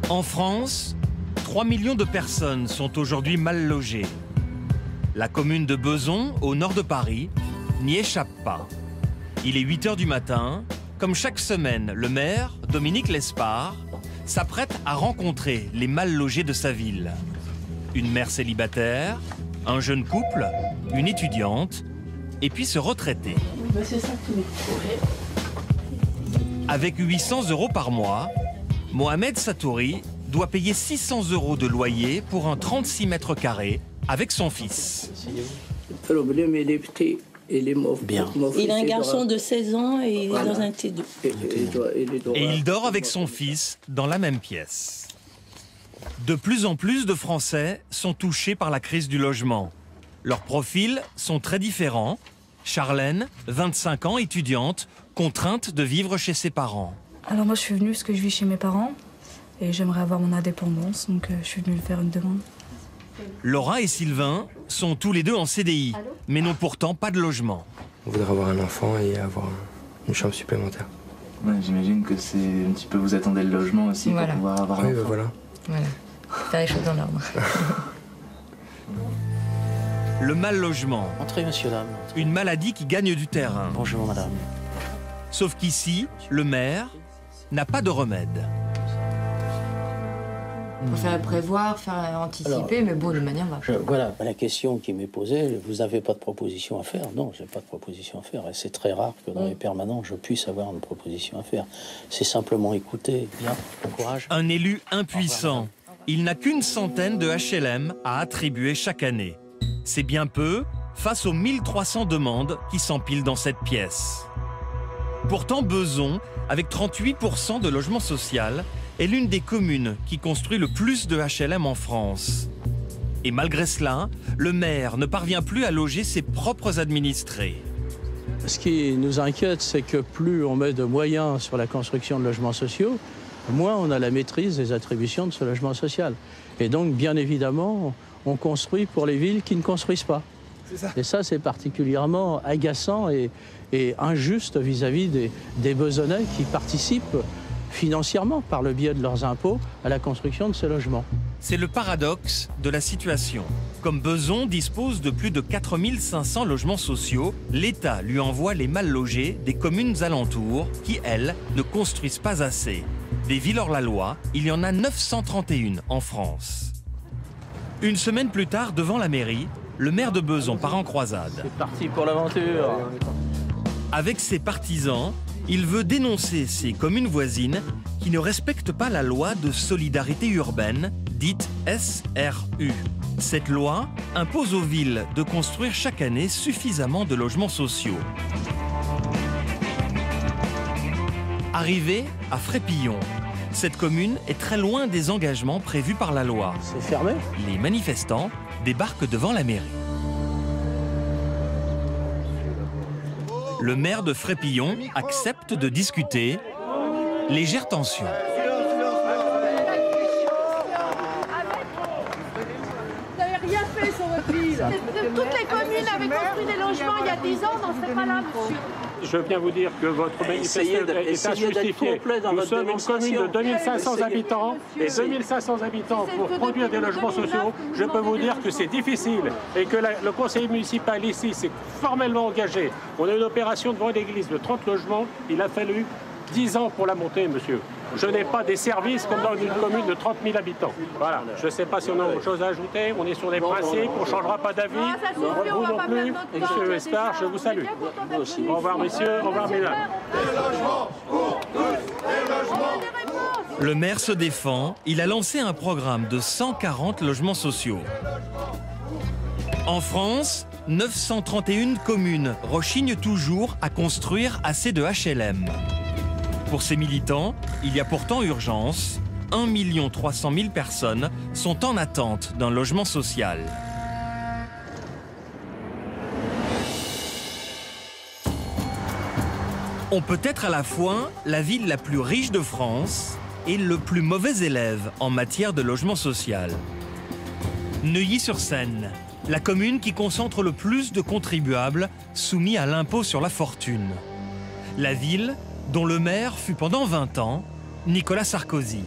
En France, 3 millions de personnes sont aujourd'hui mal logées. La commune de Bezons, au nord de Paris, n'y échappe pas. Il est 8 h du matin. Comme chaque semaine, le maire, Dominique Lespard, s'apprête à rencontrer les mal logés de sa ville. Une mère célibataire, un jeune couple, une étudiante, et puis ce retraité. Avec 800 € par mois, Mohamed Satouri doit payer 600 € de loyer pour un 36 mètres carrés avec son fils. Le problème, il est petit. Bien. Il a un garçon de 16 ans et il est dans un T2. Et il dort avec son fils dans la même pièce. De plus en plus de Français sont touchés par la crise du logement. Leurs profils sont très différents. Charlène, 25 ans, étudiante, contrainte de vivre chez ses parents. Alors moi je suis venue parce que je vis chez mes parents et j'aimerais avoir mon indépendance, donc je suis venue faire une demande. Laura et Sylvain sont tous les deux en CDI, mais n'ont pourtant pas de logement. On voudrait avoir un enfant et avoir une chambre supplémentaire. Ouais, j'imagine que c'est un petit peu, vous attendez le logement aussi pour pouvoir avoir un enfant. Voilà. Faire les choses dans l'ordre. Le mal logement. Entrez, monsieur, dame. Une maladie qui gagne du terrain. Bonjour, madame. Sauf qu'ici, le maire n'a pas de remède. Il faut faire prévoir, faire anticiper, mais bon, de manière vache. Voilà, la question qui m'est posée, vous n'avez pas de proposition à faire? Non, je n'ai pas de proposition à faire. Et c'est très rare que dans les permanents, je puisse avoir une proposition à faire. C'est simplement écouter. Bien, bon courage. Un élu impuissant. Il n'a qu'une centaine de HLM à attribuer chaque année. C'est bien peu face aux 1300 demandes qui s'empilent dans cette pièce. Pourtant, Bezons, avec 38% de logement social, est l'une des communes qui construit le plus de HLM en France. Et malgré cela, le maire ne parvient plus à loger ses propres administrés. Ce qui nous inquiète, c'est que plus on met de moyens sur la construction de logements sociaux, moins on a la maîtrise des attributions de ce logement social. Et donc, bien évidemment, on construit pour les villes qui ne construisent pas. Et ça, c'est particulièrement agaçant et injuste vis-à-vis des Bezonnais qui participent financièrement, par le biais de leurs impôts, à la construction de ces logements. C'est le paradoxe de la situation. Comme Bezons dispose de plus de 4500 logements sociaux, l'État lui envoie les mal logés des communes alentours qui, elles, ne construisent pas assez. Des villes hors la loi, il y en a 931 en France. Une semaine plus tard, devant la mairie, le maire de Bezons part en croisade. C'est parti pour l'aventure. Avec ses partisans, il veut dénoncer ces communes voisines qui ne respectent pas la loi de solidarité urbaine, dite SRU. Cette loi impose aux villes de construire chaque année suffisamment de logements sociaux. Arrivé à Frépillon, cette commune est très loin des engagements prévus par la loi. C'est fermé. Les manifestants débarquent devant la mairie. Le maire de Frépillon accepte de discuter. Légère tension. Vous n'avez rien fait sur votre ville. Toutes les communes avaient construit des logements il y a 10 ans, on n'en serait pas là, monsieur. Je viens vous dire que votre manifestation est injustifiée. Nous sommes une commune de 2500 habitants et 2500 habitants pour produire des logements sociaux. Je peux vous dire que c'est difficile et que le conseil municipal ici s'est formellement engagé. On a une opération devant l'église de 30 logements. Il a fallu 10 ans pour la monter, monsieur. Je n'ai pas des services comme dans une commune de 30 000 habitants. Voilà. Je ne sais pas si on a autre chose à ajouter. On est sur des principes. On ne changera pas d'avis. Vous non plus. Monsieur Lespard, je vous salue. Au revoir, messieurs. Au revoir, mesdames. Le maire se défend. Il a lancé un programme de 140 logements sociaux. En France, 931 communes rechignent toujours à construire assez de HLM. Pour ces militants, il y a pourtant urgence. 1 300 000 personnes sont en attente d'un logement social. On peut être à la fois la ville la plus riche de France et le plus mauvais élève en matière de logement social. Neuilly-sur-Seine, la commune qui concentre le plus de contribuables soumis à l'impôt sur la fortune. La ville dont le maire fut pendant 20 ans Nicolas Sarkozy.